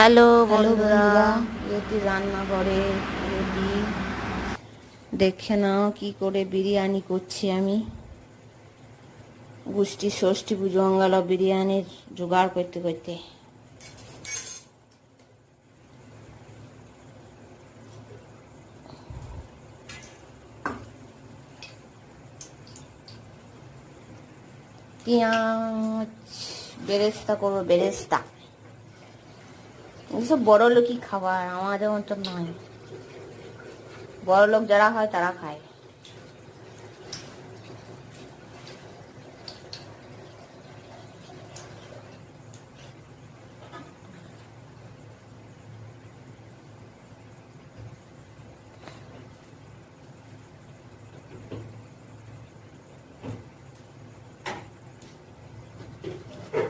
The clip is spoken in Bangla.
হ্যালো বন্ধুরা, এটি রান্নাঘরে এটি দেখে নাও কি করে বিরিয়ানি করছি আমি। গোষ্ঠী ষষ্ঠী পুজো গেল বিরিয়ানির জোগাড় করতে করতে। পেঁয়াজ বেরেস্তা করবো, বেরেস্তা এসব বড় লোকই খাবার, আমাদের মতো নয়। বড় লোক যারা হয় তারা খায়।